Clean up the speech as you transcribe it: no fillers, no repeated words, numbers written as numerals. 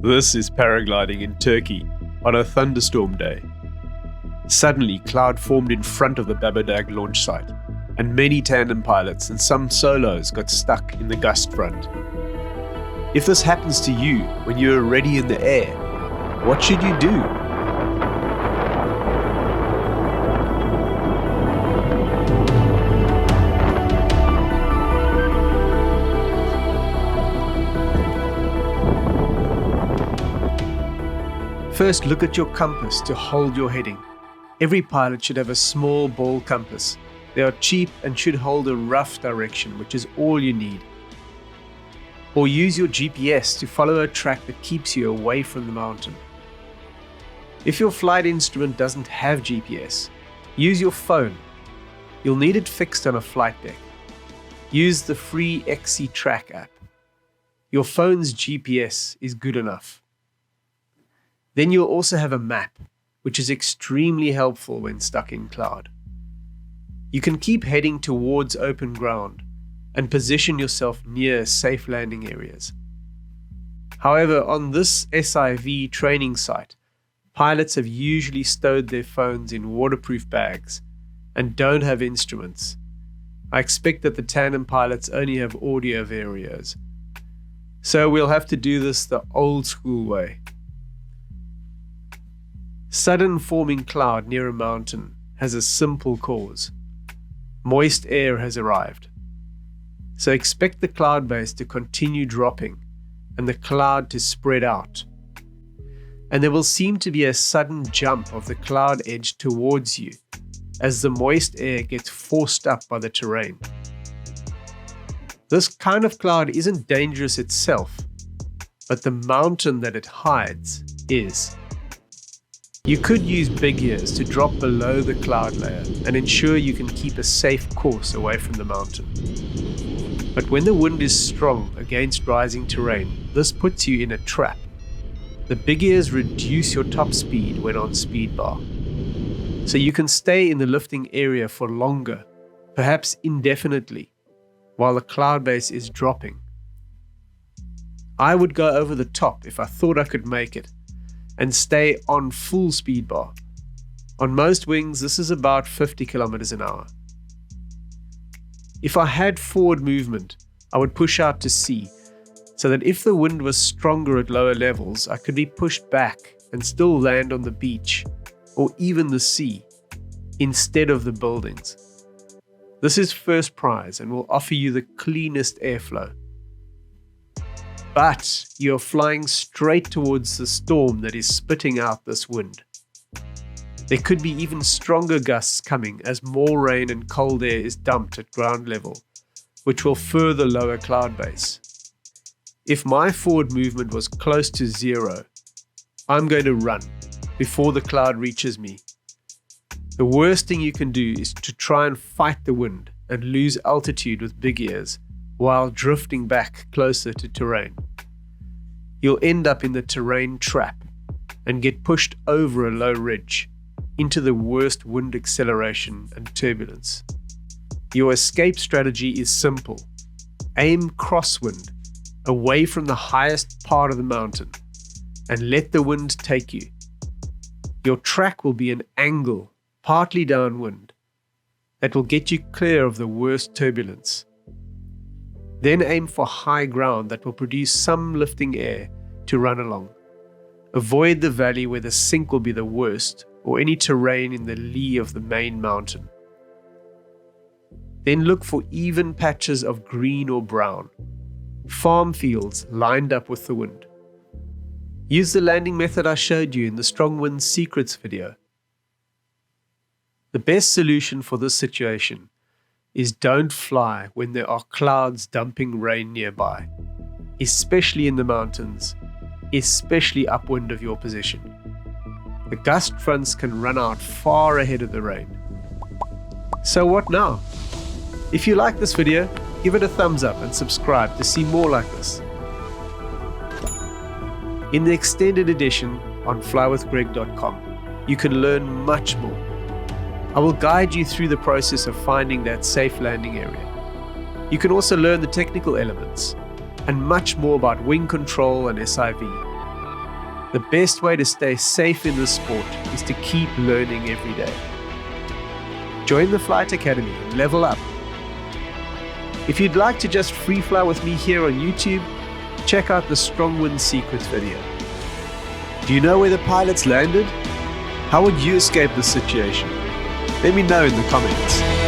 This is paragliding in Turkey on a thunderstorm day. Suddenly, cloud formed in front of the Babadag launch site, and many tandem pilots and some solos got stuck in the gust front. If this happens to you when you are already in the air, what should you do? First, look at your compass to hold your heading. Every pilot should have a small ball compass. They are cheap and should hold a rough direction, which is all you need. Or use your GPS to follow a track that keeps you away from the mountain. If your flight instrument doesn't have GPS, use your phone. You'll need it fixed on a flight deck. Use the free XC Track app. Your phone's GPS is good enough. Then you'll also have a map, which is extremely helpful when stuck in cloud. You can keep heading towards open ground and position yourself near safe landing areas. However, on this SIV training site, pilots have usually stowed their phones in waterproof bags and don't have instruments. I expect that the tandem pilots only have audio varios. So we'll have to do this the old school way. Sudden forming cloud near a mountain has a simple cause. Moist air has arrived. So expect the cloud base to continue dropping and the cloud to spread out. And there will seem to be a sudden jump of the cloud edge towards you as the moist air gets forced up by the terrain. This kind of cloud isn't dangerous itself, but the mountain that it hides is. You could use big ears to drop below the cloud layer and ensure you can keep a safe course away from the mountain. But when the wind is strong against rising terrain, this puts you in a trap. The big ears reduce your top speed when on speed bar, so you can stay in the lifting area for longer, perhaps indefinitely, while the cloud base is dropping. I would go over the top if I thought I could make it, and stay on full speed bar. On most wings, this is about 50 kilometers an hour. If I had forward movement, I would push out to sea, so that if the wind was stronger at lower levels, I could be pushed back and still land on the beach, or even the sea, instead of the buildings. This is first prize and will offer you the cleanest airflow. But you're flying straight towards the storm that is spitting out this wind. There could be even stronger gusts coming as more rain and cold air is dumped at ground level, which will further lower cloud base. If my forward movement was close to zero, I'm going to run before the cloud reaches me. The worst thing you can do is to try and fight the wind and lose altitude with big ears while drifting back closer to terrain. You'll end up in the terrain trap and get pushed over a low ridge into the worst wind acceleration and turbulence. Your escape strategy is simple. Aim crosswind away from the highest part of the mountain and let the wind take you. Your track will be an angle, partly downwind, that will get you clear of the worst turbulence. Then aim for high ground that will produce some lifting air to run along. Avoid the valley where the sink will be the worst, or any terrain in the lee of the main mountain. Then look for even patches of green or brown, farm fields lined up with the wind. Use the landing method I showed you in the Strong Wind Secrets video. The best solution for this situation is don't fly when there are clouds dumping rain nearby, especially in the mountains, especially upwind of your position. The gust fronts can run out far ahead of the rain. So what now? If you like this video, give it a thumbs up and subscribe to see more like this. In the extended edition on flywithgreg.com, you can learn much more. I will guide you through the process of finding that safe landing area. You can also learn the technical elements and much more about wing control and SIV. The best way to stay safe in this sport is to keep learning every day. Join the Flight Academy and level up. If you'd like to just free fly with me here on YouTube, check out the Strong Wind Secrets video. Do you know where the pilots landed? How would you escape this situation? Let me know in the comments.